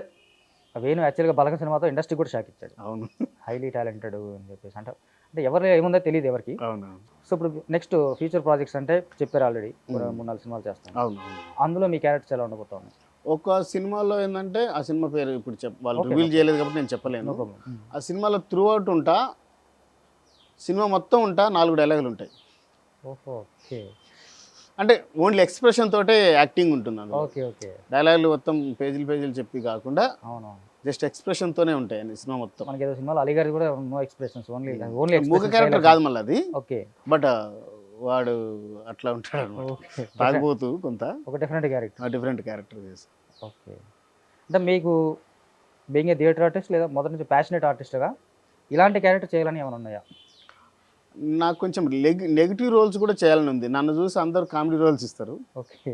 వేణు యాక్చువల్గా బలగం సినిమాతో ఇండస్ట్రీ కూడా షాక్ ఇచ్చాడు, అవును హైలీ టాలెంటెడ్ అని చెప్పేసి. అంటే అంటే ఎవరు ఏముందో తెలియదు ఎవరికి. అవును సో ఇప్పుడు నెక్స్ట్ ఫ్యూచర్ ప్రాజెక్ట్స్ అంటే చెప్పారు ఆల్రెడీ 3-4 సినిమాలు చేస్తాను. అవును అందులో మీ క్యారెక్టర్స్ ఎలా ఉండబోతా ఉన్నాయి? ఒక సినిమాలో ఏంటంటే ఆ సినిమా పేరు ఇప్పుడు వాళ్ళు రివీల్ చేయలేదు కాబట్టి నేను చెప్పలేను. ఆ సినిమాలో త్రూ అవుట్ ఉంటా, సినిమా మొత్తం ఉంటా 4 డైలాగులు ఉంటాయి. ఓహో, ఓకే అంటే ఓన్లీ ఎక్స్ప్రెషన్ తోటే యాక్టింగ్ ఉంటుంది. Okay okay. డైలాగులు మొత్తం పేజీలు చెప్పి కాకుండా అవును, జస్ట్ ఎక్స్ప్రెషన్ తోనే ఉంటాయి అన్ని సినిమా మొత్తం. మనకి ఏదో సినిమాలో అలీ గారి కూడా నో ఎక్స్ప్రెషన్స్, ఓన్లీ మూగ క్యారెక్టర్ కాదు మళ్ళీ అది. ఓకే, బట్ వాడు అట్లా ఉంటాడు అనమాట, తాగిపోతూ కొంత ఒక డిఫరెంట్ క్యారెక్టర్, డిఫరెంట్ క్యారెక్టర్ చేసి. ఓకే. అంటే మీకు బీయింగ్ ఏ థియేటర్ ఆర్టిస్ట్ లేదా మొదటి నుంచి ప్యాషనేట్ ఆర్టిస్ట్గా ఇలాంటి క్యారెక్టర్ చేయాలని ఏమైనా ఉన్నాయా? నాకు కొంచెం నెగిటివ్ రోల్స్ కూడా చేయాలని ఉంది. నన్ను చూసి అందరు కామెడీ రోల్స్ ఇస్తారు ఓకే,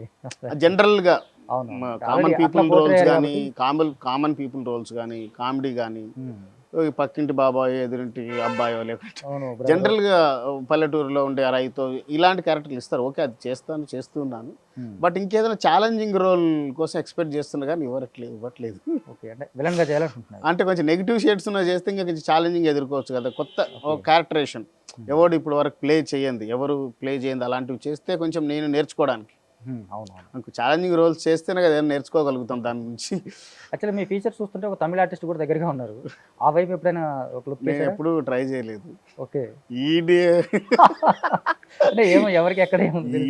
జనరల్గా. అవును, కామన్ పీపుల్ రోల్స్ కానీ, కామన్ పీపుల్ రోల్స్ కానీ, కామెడీ కానీ, పక్కింటి బాబాయ్ ఎదురింటి అబ్బాయో లేకుంటే జనరల్గా పల్లెటూరులో ఉండే రైతు ఇలాంటి క్యారెక్టర్లు ఇస్తారు. ఓకే, అది చేస్తున్నాను. బట్ ఇంకేదైనా ఛాలెంజింగ్ రోల్ కోసం ఎక్స్పెక్ట్ చేస్తున్నా కానీ ఇవ్వట్లేదు. ఓకే, అంటే విలన్గా చేయాలనుకుంటున్నారు. అంటే కొంచెం నెగిటివ్ షేడ్స్ ఉన్న చేస్తే ఇంకా కొంచెం ఛాలెంజింగ్ ఎదుర్కోవచ్చు కదా. కొత్త ఒక క్యారెక్టరేషన్ ఎవరు ఇప్పుడు వరకు ప్లే చేయండి అలాంటివి చేస్తే కొంచెం నేను నేర్చుకోవడానికి. అవును, ఛాలెంజింగ్ రోల్స్ చేస్తేనే కదా నేర్చుకోగలుగుతాం దాని నుంచి. యాక్చువల్లీ మీ ఫీచర్స్ చూస్తుంటే ఒక తమిళ ఆర్టిస్ట్ కూడా దగ్గరగా ఉన్నారు. ఆ వైపు ఎప్పుడైనా ఒక లుక్ నేను ఎప్పుడు ట్రై చేయలేదు. ఓకే, ఈడే అంటే ఏమో ఎవరికి ఎక్కడ ఏముంది,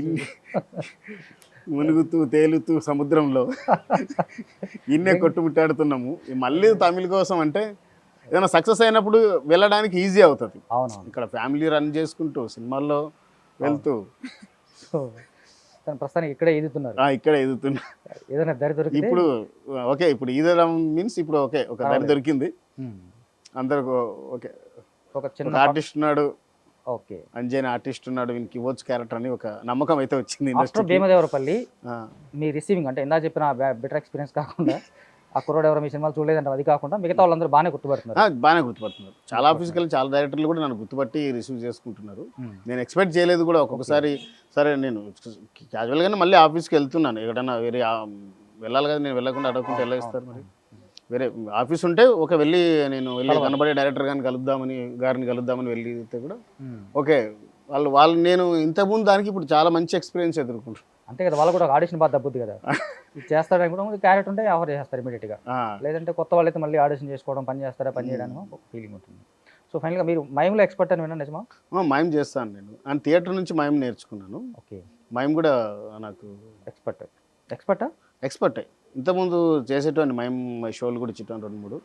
మునుగుతూ తేలుతూ సముద్రంలో ఇన్నే కొట్టుముట్టాడుతున్నాము. మళ్ళీ తమిళ కోసం అంటే ఏదైనా సక్సెస్ అయినప్పుడు వెళ్ళడానికి ఈజీ అవుతుంది. అవును, ఇక్కడ ఫ్యామిలీ రన్ చేసుకుంటూ సినిమాల్లో వెళ్తూ ప్రస్తుతానికి ఇక్కడే ఎదుగుతున్నారు. ఇక్కడే ఎదుగుతున్నా. ఏదైనా దరి దొరికి ఇప్పుడు ఓకే, ఇప్పుడు ఈదడం మీన్స్ ఇప్పుడు ఓకే ఒక దారి దొరికింది అందరికి. ఓకే, ఒక చిన్న ఆర్టిస్ట్ ఉన్నాడు, ఓకే అంజన్ ఆర్టిస్ట్ ఉన్నాడు, వీనికి ఇవ్వచ్చు క్యారెక్టర్ అని ఒక నమ్మకం అయితే వచ్చింది. భీమదేవరపల్లి మీ రిసీవింగ్ అంటే ఇందా చెప్పిన బెటర్ ఎక్స్పీరియన్స్ కాకుండా ఆ కుర్రోడు ఎవరో మీ సినిమాలు చూడలేదంటే అది కాకుండా మిగతా వాళ్ళందరూ బాగానే గుర్తుపడుతున్నారు. చాలా ఆఫీస్కి వెళ్ళి చాలా డైరెక్టర్లు కూడా నన్ను గుర్తుపట్టి రిసీవ్ చేసుకుంటున్నారు. నేను ఎక్స్పెక్ట్ చేయలేదు కూడా. ఒక్కొక్కసారి సరే నేను క్యాజువల్గానే మళ్ళీ ఆఫీస్కి వెళ్తున్నాను, ఎక్కడైనా వేరే వెళ్ళాలి కదా, నేను వెళ్ళకుండా అడగకుండా వెళ్ళేస్తారు. మరి వేరే ఆఫీస్ ఉంటే వెళ్ళి కనబడే డైరెక్టర్ గారిని కలుద్దామని వెళ్తే కూడా ఓకే, వాళ్ళు నేను ఇంతకుముందు దానికి ఇప్పుడు చాలా మంచి ఎక్స్పీరియన్స్ ఎదుర్కొంటాను. అంతే కదా, వాళ్ళు కూడా ఆడిషన్ బాగా దబ్బుద్ది కదా, చేస్తాడని కూడా క్యారెక్టర్ ఉంటే ఆఫర్ చేస్తారు ఇమీడియట్గా. లేదంటే కొత్త వాళ్ళైతే మళ్ళీ ఆడిషన్ చేసుకోవడం, పని చేయడానికి ఒక ఫీలింగ్ ఉంటుంది. సో ఫైనల్గా మీరు మైమ్లో ఎక్స్పర్ట్ అని విన్నా నిజమా? మైమ్ చేస్తాను నేను, అండ్ థియేటర్ నుంచి మైమ్ నేర్చుకున్నాను. ఓకే, మైమ్ కూడా నాకు ఎక్స్పర్ట్ ఇంతకుముందు చేసేటువంటి మైమ్ షోలు కూడా ఇచ్చేటాను 2-3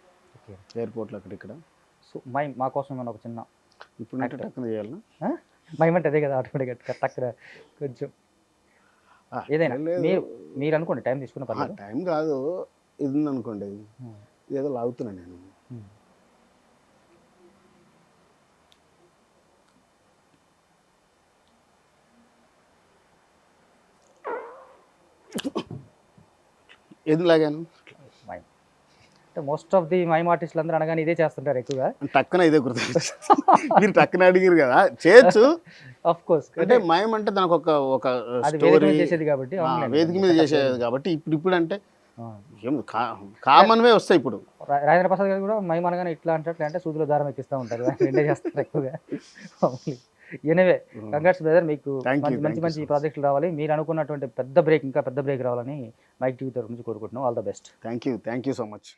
ఎయిర్పోర్ట్లో అక్కడ. సో మైమ్ మా కోసం ఒక చిన్న ఇప్పుడు టక్కున చేయాలన్నా? మైమ్ అంటే అదే కదా, ఆటోమేటిక్గా టక్కున కొంచెం ఏదైనా మీరు అనుకోండి, టైం తీసుకున్న పర్లేదు. టైం కాదు, ఇది ఉందనుకోండి, ఏదో లాగుతున్నా నేను. ఏది లాగాను అంటే మోస్ట్ ఆఫ్ ది మైమ్ ఆర్టిస్టులు అందరూ అనగానే ఇదే చేస్తుంటారు ఎక్కువగా. టక్కున ఇదే గుర్తు. మీరు టక్కున అడిగారు కదా, చేయొచ్చు ఆఫ్ కోర్స్. అంటే మైమ్ అంటే దానికి ఒక స్టోరీ చేసేది కాబట్టి, వేదిక మీద చేసేది కాబట్టి. ఇప్పుడు అంటే కామన్ వే వస్తాయి. ఇప్పుడు రాజేంద్ర ప్రసాద్ గారు కూడా మైమ్ అనగానే ఇట్లా అంటే సూదులో దారం ఎక్కిస్తూ ఉంటారు, రెండే చేస్తారు ఎక్కువగా. ఎనివే, కంగ్రాట్స్ బ్రదర్, మీకు మంచి ప్రాజెక్టులు రావాలి, మీరు అనుకున్నటువంటి ఇంకా పెద్ద బ్రేక్ రావాలని మైక్ టీవీ తరఫు నుంచి కోరుకుంటున్నాం. All the best. Thank you so much.